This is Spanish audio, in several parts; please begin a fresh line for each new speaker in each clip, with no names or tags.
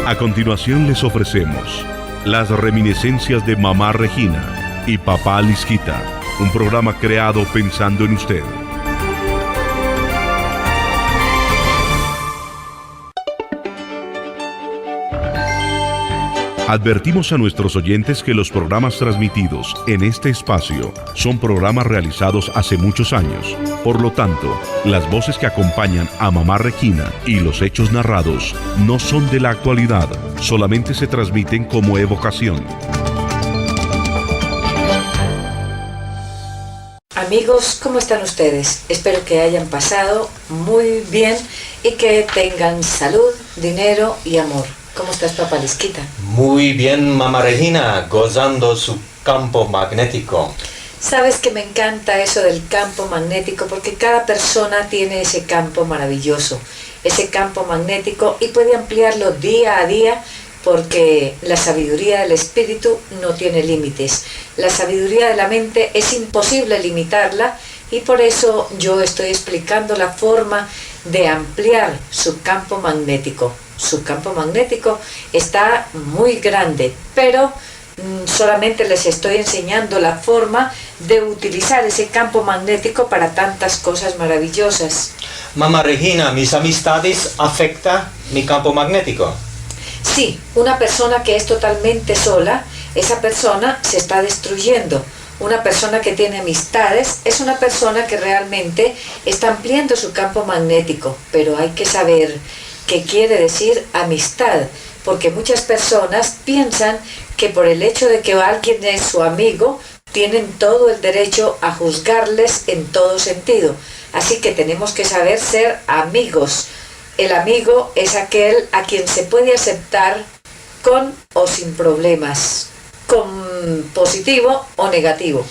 A continuación les ofrecemos las reminiscencias de Mamá Regina y Papá Lisquita, un programa creado pensando en usted. Advertimos a nuestros oyentes que los programas transmitidos en este espacio son programas realizados hace muchos años. Por lo tanto, las voces que acompañan a Mamá Regina y los hechos narrados no son de la actualidad, solamente se transmiten como evocación.
Amigos, ¿cómo están ustedes? Espero que hayan pasado muy bien y que tengan salud, dinero y amor. ¿Cómo estás, Papá Lisquita?
Muy bien, Mamá Regina, gozando su campo magnético.
Sabes que me encanta eso del campo magnético porque cada persona tiene ese campo maravilloso, ese campo magnético y puede ampliarlo día a día porque la sabiduría del espíritu no tiene límites. La sabiduría de la mente es imposible limitarla y por eso yo estoy explicando la forma de ampliar su campo magnético. Su campo magnético está muy grande, pero solamente les estoy enseñando la forma de utilizar ese campo magnético para tantas cosas maravillosas.
Mamá Regina, ¿mis amistades afectan mi campo magnético?
Sí, una persona que es totalmente sola, esa persona se está destruyendo. Una persona que tiene amistades es una persona que realmente está ampliando su campo magnético, pero hay que saber qué quiere decir amistad, porque muchas personas piensan que por el hecho de que alguien es su amigo, tienen todo el derecho a juzgarles en todo sentido. Así que tenemos que saber ser amigos. El amigo es aquel a quien se puede aceptar con o sin problemas, con positivo o negativo.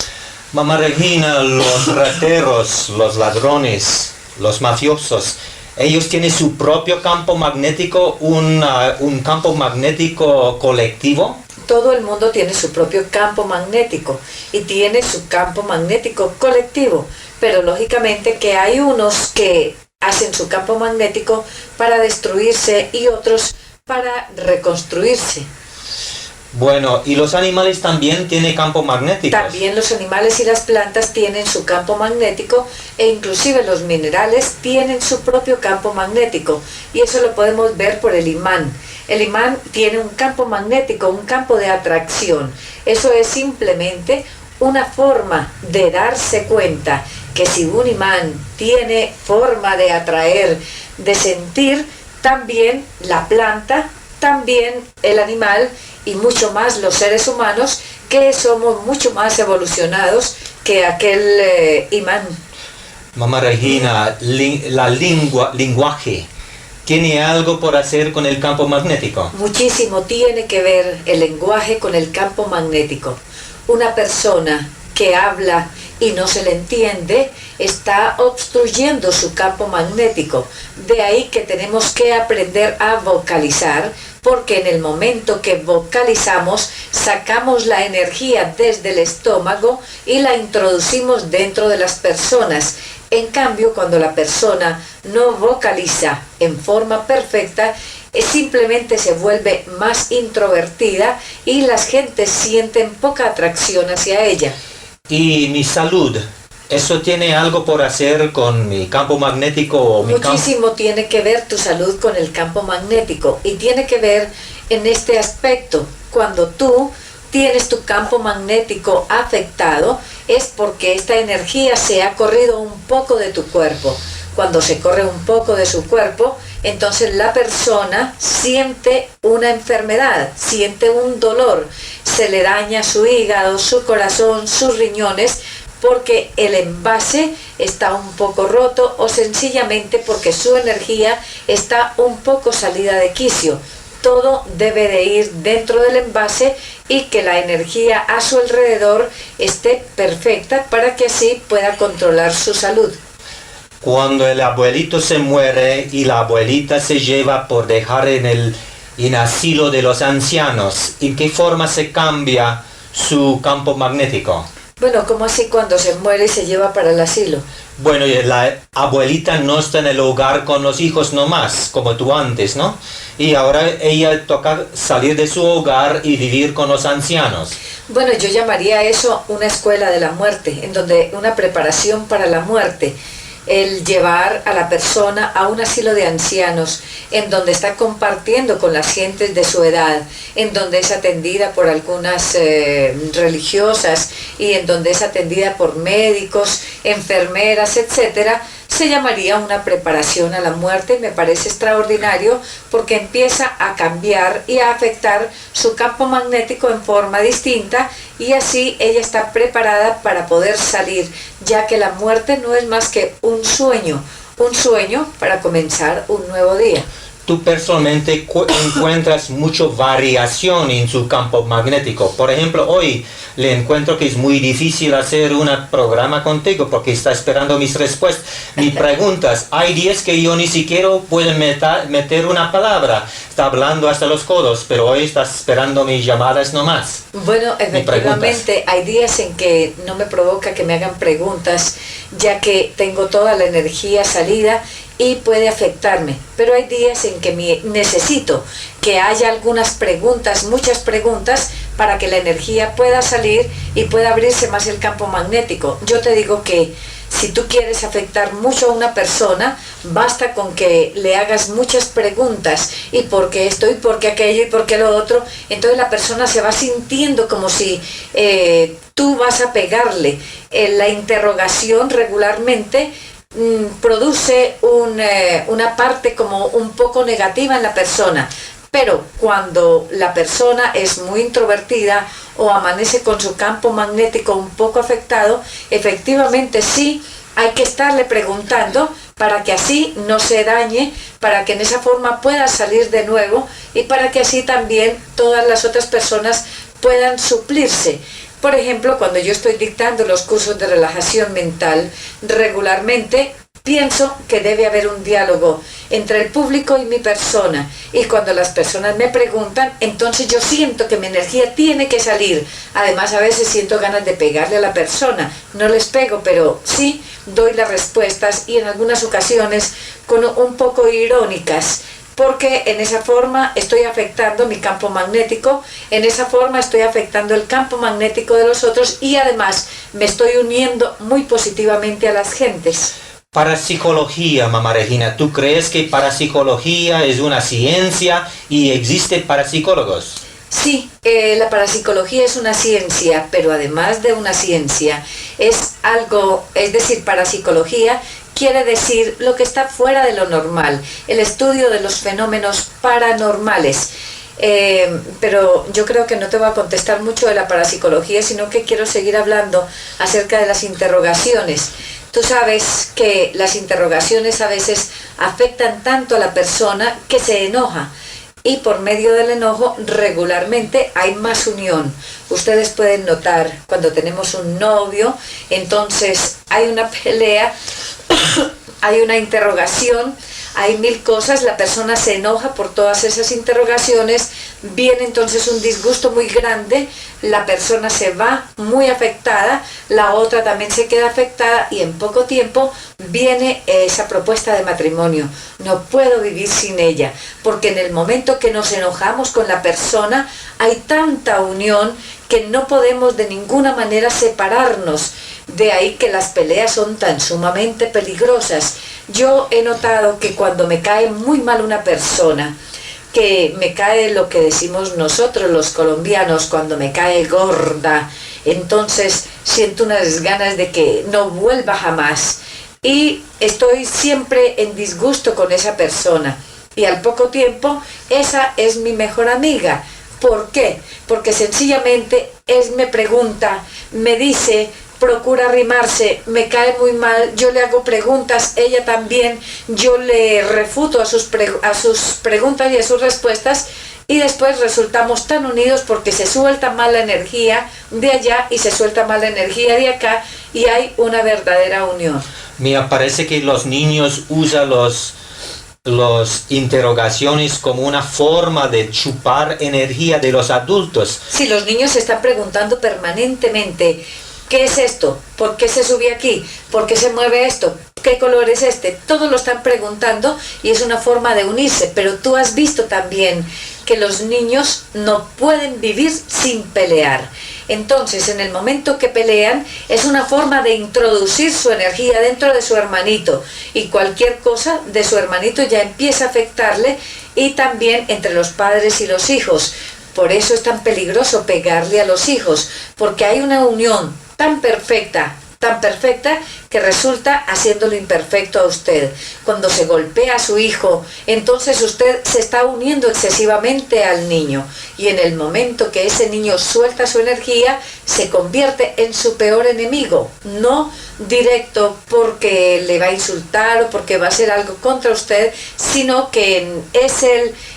Mamá Regina, los rateros, los ladrones, los mafiosos, ellos tienen su propio campo magnético, un campo magnético colectivo.
Todo el mundo tiene su propio campo magnético y tiene su campo magnético colectivo, pero lógicamente que hay unos que hacen su campo magnético para destruirse y otros para reconstruirse.
Bueno, ¿y los animales también tienen campo magnético?
También los animales y las plantas tienen su campo magnético e inclusive los minerales tienen su propio campo magnético y eso lo podemos ver por el imán. El imán tiene un campo magnético, un campo de atracción. Eso es simplemente una forma de darse cuenta que si un imán tiene forma de atraer, de sentir, también la planta, también el animal y mucho más los seres humanos, que somos mucho más evolucionados que aquel imán.
Mamá Regina, lenguaje, ¿tiene algo por hacer con el campo magnético?
Muchísimo tiene que ver el lenguaje con el campo magnético. Una persona que habla y no se le entiende, está obstruyendo su campo magnético. De ahí que tenemos que aprender a vocalizar, porque en el momento que vocalizamos, sacamos la energía desde el estómago y la introducimos dentro de las personas. En cambio, cuando la persona no vocaliza en forma perfecta, simplemente se vuelve más introvertida y las gentes sienten poca atracción hacia ella.
¿Y mi salud? ¿Eso tiene algo por hacer con mi campo magnético o mi campo?
Muchísimo tiene que ver tu salud con el campo magnético y tiene que ver en este aspecto. Cuando tú tienes tu campo magnético afectado es porque esta energía se ha corrido un poco de tu cuerpo. Cuando se corre un poco de su cuerpo, entonces la persona siente una enfermedad, siente un dolor, se le daña su hígado, su corazón, sus riñones, porque el envase está un poco roto o sencillamente porque su energía está un poco salida de quicio. Todo debe de ir dentro del envase y que la energía a su alrededor esté perfecta para que así pueda controlar su salud.
Cuando el abuelito se muere y la abuelita se lleva por dejar en el asilo de los ancianos, ¿en qué forma se cambia su campo magnético?
Bueno, ¿cómo así cuando se muere y se lleva para el asilo?
Bueno, y la abuelita no está en el hogar con los hijos nomás, como tú antes, ¿no? Y ahora ella toca salir de su hogar y vivir con los ancianos.
Bueno, yo llamaría eso una escuela de la muerte, en donde una preparación para la muerte. El llevar a la persona a un asilo de ancianos, en donde está compartiendo con las gentes de su edad, en donde es atendida por algunas religiosas y en donde es atendida por médicos, enfermeras, etcétera, se llamaría una preparación a la muerte. Me parece extraordinario porque empieza a cambiar y a afectar su campo magnético en forma distinta y así ella está preparada para poder salir, ya que la muerte no es más que un sueño para comenzar un nuevo día.
Tú personalmente encuentras mucha variación en su campo magnético. Por ejemplo, hoy le encuentro que es muy difícil hacer un programa contigo porque está esperando mis respuestas, mis preguntas. Hay días que yo ni siquiera puedo meter una palabra. Está hablando hasta los codos, pero hoy está esperando mis llamadas nomás.
Bueno, efectivamente, hay días en que no me provoca que me hagan preguntas, ya que tengo toda la energía salida y puede afectarme, pero hay días en que necesito que haya algunas preguntas, muchas preguntas, para que la energía pueda salir y pueda abrirse más el campo magnético. Yo te digo que si tú quieres afectar mucho a una persona, basta con que le hagas muchas preguntas, y por qué esto, y por qué aquello, y por qué lo otro. Entonces la persona se va sintiendo como si tú vas a pegarle. La interrogación regularmente produce una parte como un poco negativa en la persona, pero cuando la persona es muy introvertida o amanece con su campo magnético un poco afectado, efectivamente sí hay que estarle preguntando para que así no se dañe, para que en esa forma pueda salir de nuevo y para que así también todas las otras personas puedan suplirse. Por ejemplo, cuando yo estoy dictando los cursos de relajación mental, regularmente pienso que debe haber un diálogo entre el público y mi persona. Y cuando las personas me preguntan, entonces yo siento que mi energía tiene que salir. Además, a veces siento ganas de pegarle a la persona. No les pego, pero sí doy las respuestas y en algunas ocasiones con un poco irónicas, porque en esa forma estoy afectando mi campo magnético, en esa forma estoy afectando el campo magnético de los otros y además me estoy uniendo muy positivamente a las gentes.
Parapsicología, mamá Regina, ¿tú crees que parapsicología es una ciencia y existe parapsicólogos?
Sí, la parapsicología es una ciencia, pero además de una ciencia, es algo, es decir, parapsicología quiere decir lo que está fuera de lo normal, el estudio de los fenómenos paranormales. Pero yo creo que no te voy a contestar mucho de la parapsicología, sino que quiero seguir hablando acerca de las interrogaciones. Tú sabes que las interrogaciones a veces afectan tanto a la persona que se enoja. Y por medio del enojo regularmente hay más unión. Ustedes pueden notar cuando tenemos un novio, entonces hay una pelea, hay una interrogación, hay mil cosas, la persona se enoja por todas esas interrogaciones, viene entonces un disgusto muy grande, la persona se va muy afectada, la otra también se queda afectada y en poco tiempo viene esa propuesta de matrimonio. No puedo vivir sin ella, porque en el momento que nos enojamos con la persona hay tanta unión que no podemos de ninguna manera separarnos. De ahí que las peleas son tan sumamente peligrosas. Yo he notado que cuando me cae muy mal una persona, que me cae lo que decimos nosotros los colombianos, cuando me cae gorda, entonces siento unas ganas de que no vuelva jamás. Y estoy siempre en disgusto con esa persona. Y al poco tiempo, esa es mi mejor amiga. ¿Por qué? Porque sencillamente me pregunta, me dice, procura arrimarse, me cae muy mal, yo le hago preguntas, ella también, yo le refuto a sus preguntas y a sus respuestas, y después resultamos tan unidos porque se suelta mal la energía de allá y se suelta mal la energía de acá y hay una verdadera unión.
Mira, parece que los niños usan los interrogaciones como una forma de chupar energía de los adultos.
Sí, los niños se están preguntando permanentemente ¿qué es esto? ¿Por qué se sube aquí? ¿Por qué se mueve esto? ¿Qué color es este? Todo lo están preguntando y es una forma de unirse, pero tú has visto también que los niños no pueden vivir sin pelear. Entonces, en el momento que pelean, es una forma de introducir su energía dentro de su hermanito y cualquier cosa de su hermanito ya empieza a afectarle, y también entre los padres y los hijos. Por eso es tan peligroso pegarle a los hijos, porque hay una unión tan perfecta que resulta haciéndolo imperfecto a usted. Cuando se golpea a su hijo, entonces usted se está uniendo excesivamente al niño, y en el momento que ese niño suelta su energía, se convierte en su peor enemigo, no directo porque le va a insultar o porque va a hacer algo contra usted, sino que es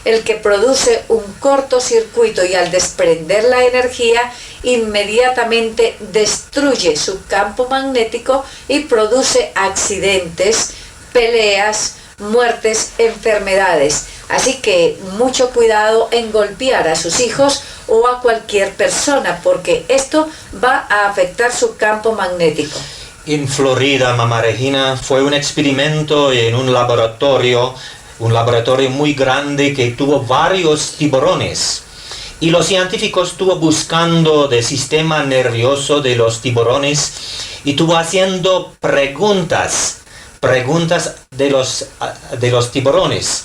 el que produce un cortocircuito, y al desprender la energía inmediatamente destruye su campo magnético y produce accidentes, peleas, muertes, enfermedades. Así que mucho cuidado en golpear a sus hijos o a cualquier persona, porque esto va a afectar su campo magnético.
En Florida, Mamá Regina, fue un experimento en un laboratorio muy grande que tuvo varios tiburones. Y los científicos estuvo buscando del sistema nervioso de los tiburones y estuvo haciendo preguntas de los tiburones.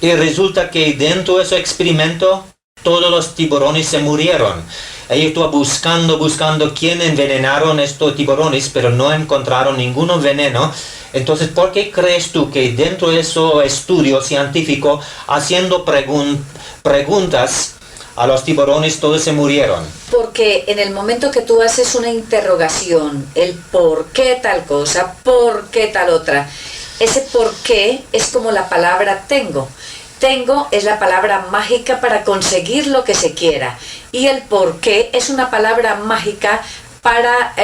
Y resulta que dentro de ese experimento todos los tiburones se murieron. Ellos estuvo buscando quién envenenaron estos tiburones, pero no encontraron ningún veneno. Entonces, ¿por qué crees tú que dentro de ese estudio científico, haciendo preguntas a los tiburones, todos se murieron?
Porque en el momento que tú haces una interrogación, el por qué tal cosa, por qué tal otra, ese por qué es como la palabra tengo. Tengo es la palabra mágica para conseguir lo que se quiera, y el por qué es una palabra mágica para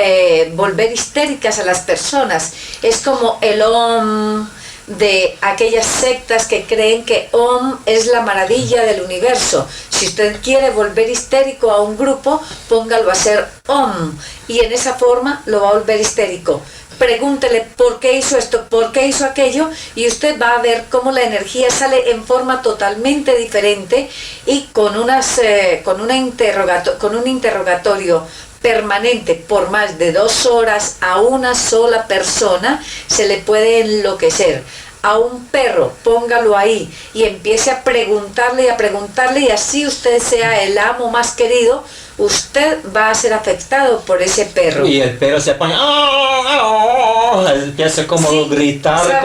volver histéricas a las personas. Es como el Om de aquellas sectas que creen que Om es la maravilla del universo. Si usted quiere volver histérico a un grupo, póngalo a hacer Om, y en esa forma lo va a volver histérico. Pregúntele por qué hizo esto, por qué hizo aquello, y usted va a ver cómo la energía sale en forma totalmente diferente, y con un interrogatorio permanente por más de 2 horas a una sola persona, se le puede enloquecer. A un perro, póngalo ahí y empiece a preguntarle, y así usted sea el amo más querido, usted va a ser afectado por ese perro.
Y el perro se pone, empieza como a gritar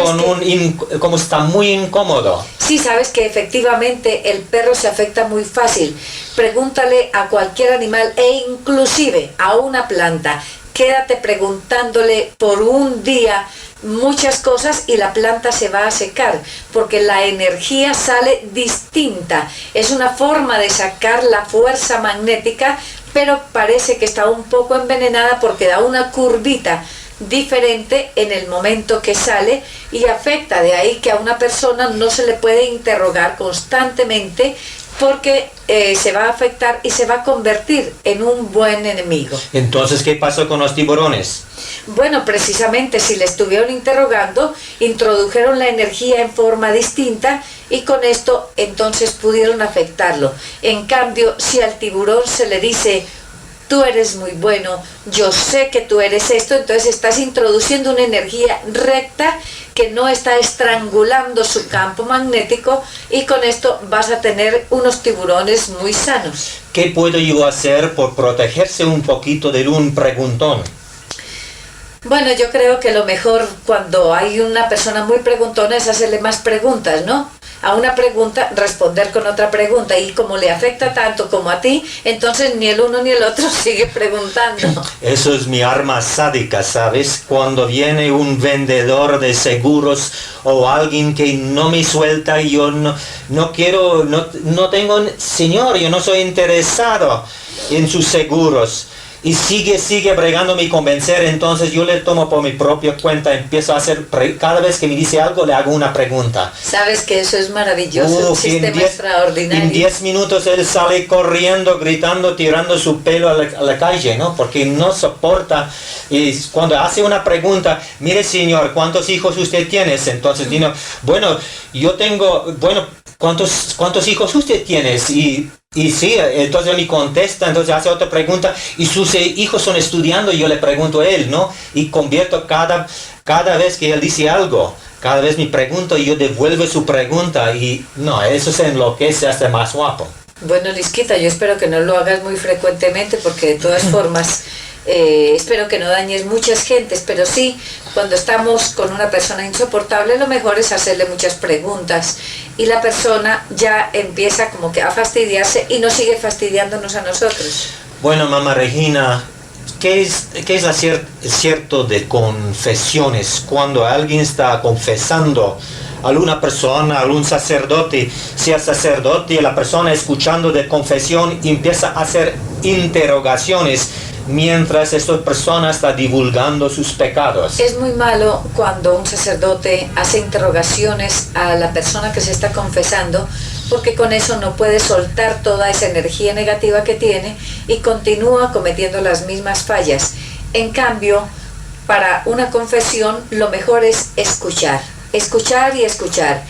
como está muy incómodo.
Sí, sabes que efectivamente el perro se afecta muy fácil. Pregúntale a cualquier animal, e inclusive a una planta. Quédate preguntándole por un día muchas cosas y la planta se va a secar, porque la energía sale distinta. Es una forma de sacar la fuerza magnética, pero parece que está un poco envenenada porque da una curvita diferente en el momento que sale y afecta. De ahí que a una persona no se le puede interrogar constantemente, porque se va a afectar y se va a convertir en un buen enemigo.
Entonces, ¿qué pasó con los tiburones?
Bueno, precisamente si le estuvieron interrogando, introdujeron la energía en forma distinta, y con esto entonces pudieron afectarlo. En cambio, si al tiburón se le dice, tú eres muy bueno, yo sé que tú eres esto, entonces estás introduciendo una energía recta que no está estrangulando su campo magnético, y con esto vas a tener unos tiburones muy sanos.
¿Qué puedo yo hacer por protegerse un poquito de un preguntón?
Bueno, yo creo que lo mejor cuando hay una persona muy preguntona es hacerle más preguntas, ¿no? A una pregunta responder con otra pregunta, y como le afecta tanto como a ti, entonces ni el uno ni el otro sigue preguntando.
Eso es mi arma sádica, ¿sabes? Cuando viene un vendedor de seguros o alguien que no me suelta, y yo no quiero, no tengo, señor, yo no soy interesado en sus seguros. y sigue bregándome y convencer, entonces yo le tomo por mi propia cuenta, empiezo a hacer, cada vez que me dice algo le hago una pregunta.
Sabes que eso es maravilloso, un sistema extraordinario.
En 10 minutos él sale corriendo, gritando, tirando su pelo a la calle, ¿no? Porque no soporta, y cuando hace una pregunta, mire señor, ¿cuántos hijos usted tiene? Entonces digo, bueno, yo tengo, bueno, ¿cuántos hijos usted tiene? Y sí, entonces él me contesta, entonces hace otra pregunta, y sus hijos son estudiando, y yo le pregunto a él, ¿no? Y convierto cada vez que él dice algo, cada vez me pregunto y yo devuelvo su pregunta, y no, eso se enloquece hasta más guapo.
Bueno, Lisquita, yo espero que no lo hagas muy frecuentemente, porque de todas formas espero que no dañes muchas gentes, pero sí, cuando estamos con una persona insoportable, lo mejor es hacerle muchas preguntas y la persona ya empieza como que a fastidiarse y no sigue fastidiándonos a nosotros.
Bueno, mamá Regina, ¿qué es cierto de confesiones? Cuando alguien está confesando a alguna persona, a algún sacerdote, sea sacerdote, y la persona escuchando de confesión empieza a hacer interrogaciones mientras esta persona está divulgando sus pecados.
Es muy malo cuando un sacerdote hace interrogaciones a la persona que se está confesando, porque con eso no puede soltar toda esa energía negativa que tiene y continúa cometiendo las mismas fallas. En cambio, para una confesión lo mejor es escuchar y escuchar,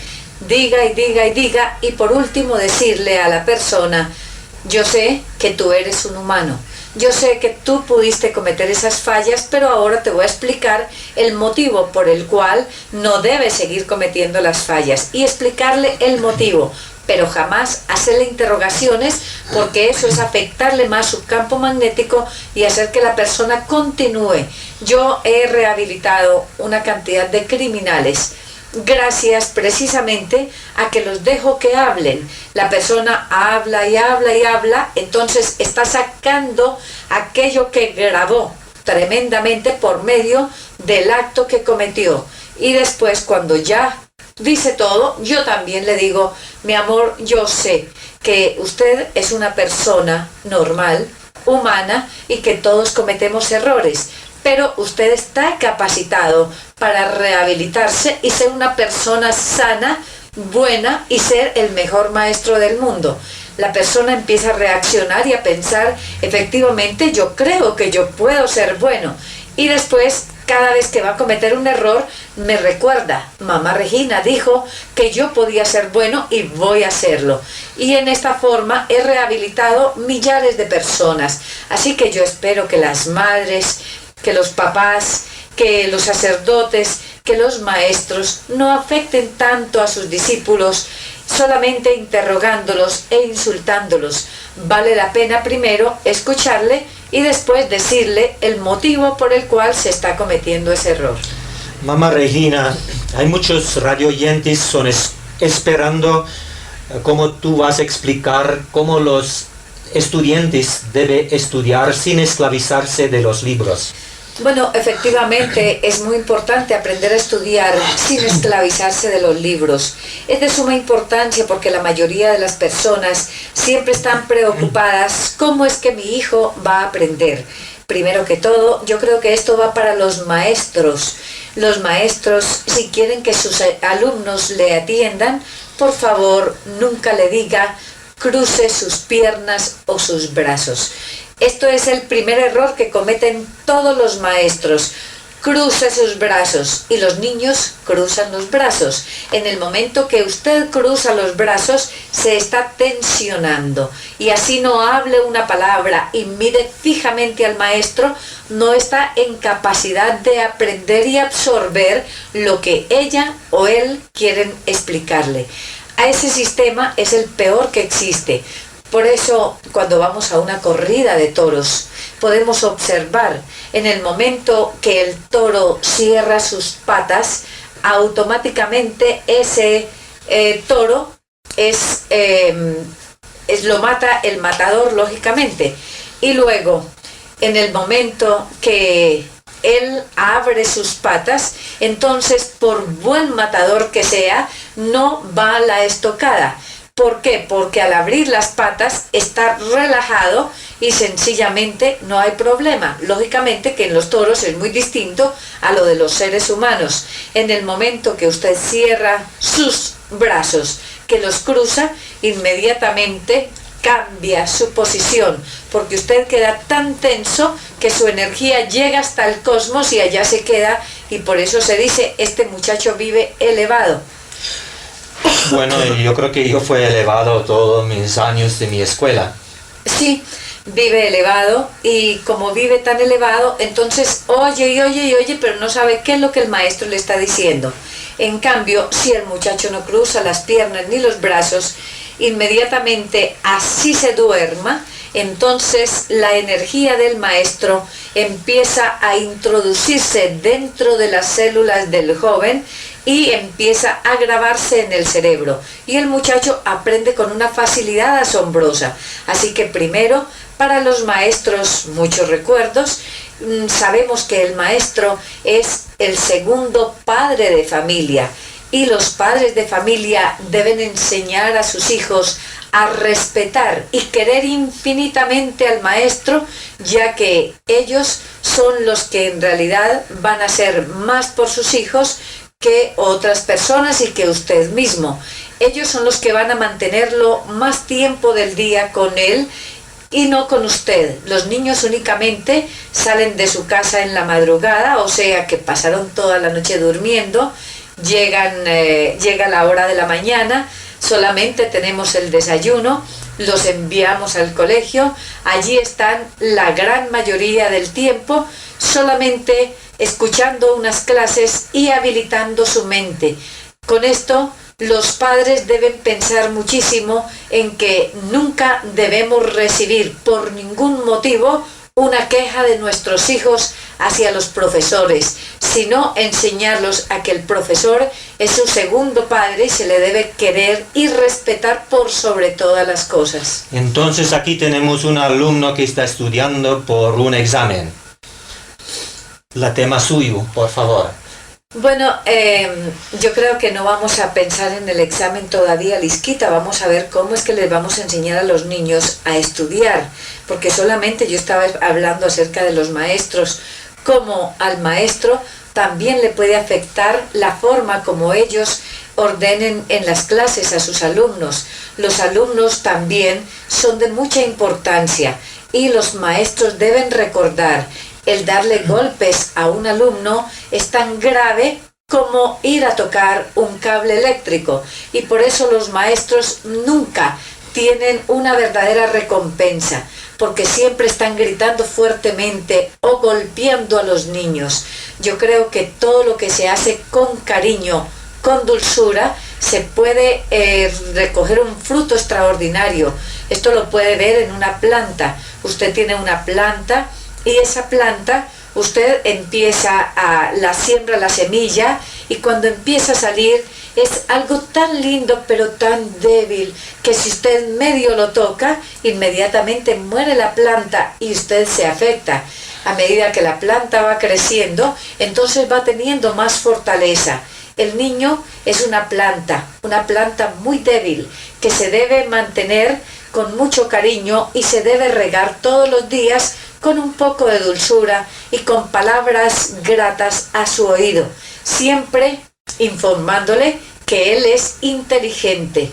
diga y diga y diga, y por último decirle a la persona: yo sé que tú eres un humano, yo sé que tú pudiste cometer esas fallas, pero ahora te voy a explicar el motivo por el cual no debes seguir cometiendo las fallas, y explicarle el motivo, pero jamás hacerle interrogaciones, porque eso es afectarle más su campo magnético y hacer que la persona continúe. Yo he rehabilitado una cantidad de criminales gracias precisamente a que los dejo que hablen. La persona habla y habla y habla, entonces está sacando aquello que grabó tremendamente por medio del acto que cometió, y después cuando ya dice todo, yo también le digo: mi amor, yo sé que usted es una persona normal, humana, y que todos cometemos errores, pero usted está capacitado para rehabilitarse y ser una persona sana, buena, y ser el mejor maestro del mundo. La persona empieza a reaccionar y a pensar: efectivamente, yo creo que yo puedo ser bueno. Y después, cada vez que va a cometer un error, me recuerda: mamá Regina dijo que yo podía ser bueno y voy a hacerlo. Y en esta forma he rehabilitado millares de personas. Así que yo espero que las madres, que los papás, que los sacerdotes, que los maestros no afecten tanto a sus discípulos solamente interrogándolos e insultándolos. Vale la pena primero escucharle y después decirle el motivo por el cual se está cometiendo ese error.
Mamá Regina, hay muchos radioyentes son esperando cómo tú vas a explicar cómo los estudiantes deben estudiar sin esclavizarse de los libros.
Bueno, efectivamente es muy importante aprender a estudiar sin esclavizarse de los libros. Es de suma importancia porque la mayoría de las personas siempre están preocupadas: ¿cómo es que mi hijo va a aprender? Primero que todo, yo creo que esto va para los maestros. Los maestros, si quieren que sus alumnos le atiendan, por favor, nunca le diga: cruce sus piernas o sus brazos. Esto es el primer error que cometen todos los maestros: cruce sus brazos, y los niños cruzan los brazos. En el momento que usted cruza los brazos, se está tensionando, y así no hable una palabra y mire fijamente al maestro, no está en capacidad de aprender y absorber lo que ella o él quieren explicarle. A ese sistema es el peor que existe. Por eso, cuando vamos a una corrida de toros, podemos observar en el momento que el toro cierra sus patas, automáticamente ese toro lo mata el matador, lógicamente. Y luego, en el momento que él abre sus patas, entonces, por buen matador que sea, no va a la estocada. ¿Por qué? Porque al abrir las patas está relajado y sencillamente no hay problema. Lógicamente que en los toros es muy distinto a lo de los seres humanos. En el momento que usted cierra sus brazos, que los cruza, inmediatamente cambia su posición, porque usted queda tan tenso que su energía llega hasta el cosmos y allá se queda, y por eso se dice, este muchacho vive elevado.
Bueno, yo creo que yo fui elevado todos mis años de mi escuela.
Sí, vive elevado, y como vive tan elevado, entonces oye y oye y oye, pero no sabe qué es lo que el maestro le está diciendo. En cambio, si el muchacho no cruza las piernas ni los brazos, inmediatamente así se duerma, entonces la energía del maestro empieza a introducirse dentro de las células del joven y empieza a grabarse en el cerebro, y el muchacho aprende con una facilidad asombrosa. Así que primero, para los maestros, muchos recuerdos. Sabemos que el maestro es el segundo padre de familia, y los padres de familia deben enseñar a sus hijos a respetar y querer infinitamente al maestro, ya que ellos son los que en realidad van a hacer más por sus hijos que otras personas y que usted mismo. Ellos son los que van a mantenerlo más tiempo del día con él y no con usted. Los niños únicamente salen de su casa en la madrugada, o sea que pasaron toda la noche durmiendo, llega la hora de la mañana, solamente tenemos el desayuno, los enviamos al colegio, allí están la gran mayoría del tiempo, solamente escuchando unas clases y habilitando su mente. Con esto, los padres deben pensar muchísimo en que nunca debemos recibir por ningún motivo una queja de nuestros hijos hacia los profesores, sino enseñarlos a que el profesor es su segundo padre y se le debe querer y respetar por sobre todas las cosas.
Entonces aquí tenemos un alumno que está estudiando por un examen. La tema suyo, por favor.
Bueno, yo creo que no vamos a pensar en el examen todavía, Lisquita. Vamos a ver cómo es que les vamos a enseñar a los niños a estudiar, porque solamente yo estaba hablando acerca de los maestros, como al maestro también le puede afectar la forma como ellos ordenen en las clases a sus alumnos. Los alumnos también son de mucha importancia y los maestros deben recordar: el darle golpes a un alumno es tan grave como ir a tocar un cable eléctrico, y por eso los maestros nunca tienen una verdadera recompensa, porque siempre están gritando fuertemente o golpeando a los niños. Yo creo que todo lo que se hace con cariño, con dulzura, se puede recoger un fruto extraordinario. Esto lo puede ver en una planta. Usted tiene una planta y esa planta usted la siembra la semilla, y cuando empieza a salir es algo tan lindo pero tan débil que si usted medio lo toca, inmediatamente muere la planta y usted se afecta. A medida que la planta va creciendo, entonces va teniendo más fortaleza. El niño es una planta muy débil que se debe mantener con mucho cariño y se debe regar todos los días con un poco de dulzura y con palabras gratas a su oído, siempre informándole que él es inteligente.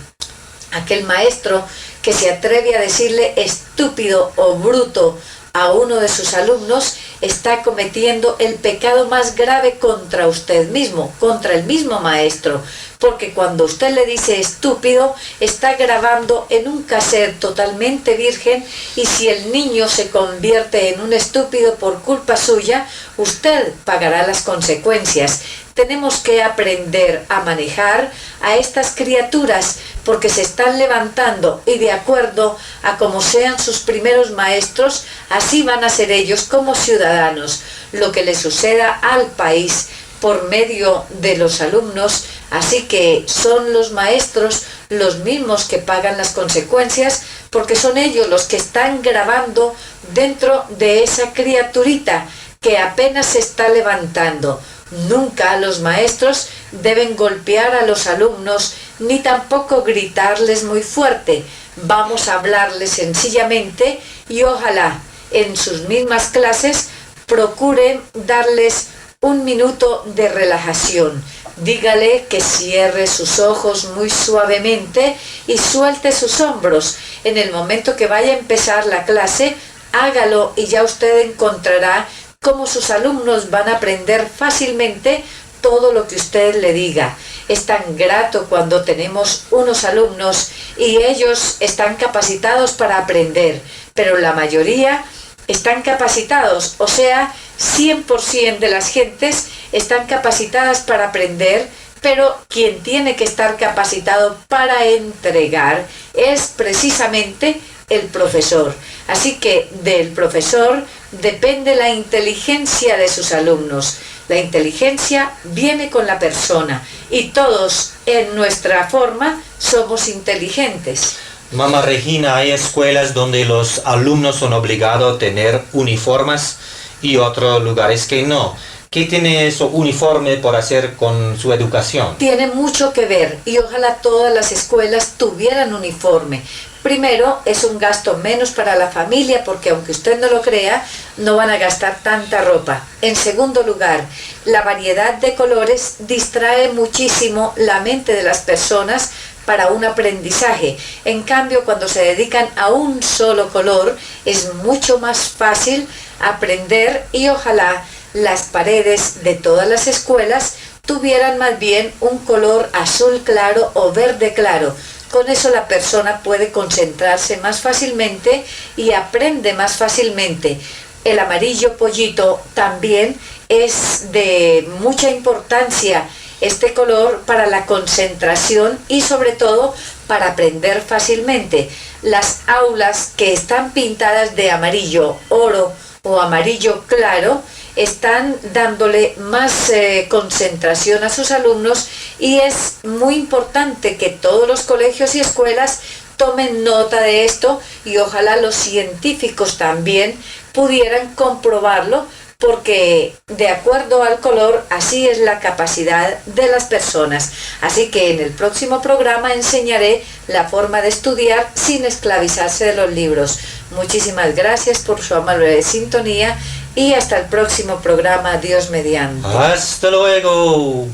Aquel maestro que se atreve a decirle estúpido o bruto a uno de sus alumnos está cometiendo el pecado más grave contra usted mismo, contra el mismo maestro, porque cuando usted le dice estúpido, está grabando en un cassette totalmente virgen, y si el niño se convierte en un estúpido por culpa suya, usted pagará las consecuencias. Tenemos que aprender a manejar a estas criaturas porque se están levantando, y de acuerdo a cómo sean sus primeros maestros, así van a ser ellos como ciudadanos. Lo que le suceda al país por medio de los alumnos, así que son los maestros los mismos que pagan las consecuencias, porque son ellos los que están grabando dentro de esa criaturita que apenas se está levantando. Nunca los maestros deben golpear a los alumnos ni tampoco gritarles muy fuerte. Vamos a hablarles sencillamente y ojalá en sus mismas clases procuren darles un minuto de relajación. Dígale que cierre sus ojos muy suavemente y suelte sus hombros. En el momento que vaya a empezar la clase, hágalo y ya usted encontrará cómo sus alumnos van a aprender fácilmente todo lo que usted le diga. Es tan grato cuando tenemos unos alumnos y ellos están capacitados para aprender, pero la mayoría están capacitados, o sea, 100% de las gentes están capacitadas para aprender, pero quien tiene que estar capacitado para entregar es precisamente el profesor. Así que del profesor depende la inteligencia de sus alumnos. La inteligencia viene con la persona y todos en nuestra forma somos inteligentes.
Mamá Regina, hay escuelas donde los alumnos son obligados a tener uniformes y otros lugares que no. ¿Qué tiene su uniforme por hacer con su educación?
Tiene mucho que ver y ojalá todas las escuelas tuvieran uniforme. Primero, es un gasto menos para la familia porque aunque usted no lo crea, no van a gastar tanta ropa. En segundo lugar, la variedad de colores distrae muchísimo la mente de las personas para un aprendizaje. En cambio, cuando se dedican a un solo color, es mucho más fácil aprender y ojalá las paredes de todas las escuelas tuvieran más bien un color azul claro o verde claro. Con eso la persona puede concentrarse más fácilmente y aprende más fácilmente. El amarillo pollito también es de mucha importancia, este color, para la concentración y sobre todo para aprender fácilmente. Las aulas que están pintadas de amarillo oro o amarillo claro están dándole más concentración a sus alumnos y es muy importante que todos los colegios y escuelas tomen nota de esto y ojalá los científicos también pudieran comprobarlo, porque de acuerdo al color así es la capacidad de las personas. Así que en el próximo programa enseñaré la forma de estudiar sin esclavizarse de los libros. Muchísimas gracias por su amable sintonía y hasta el próximo programa, Dios mediante.
Hasta luego.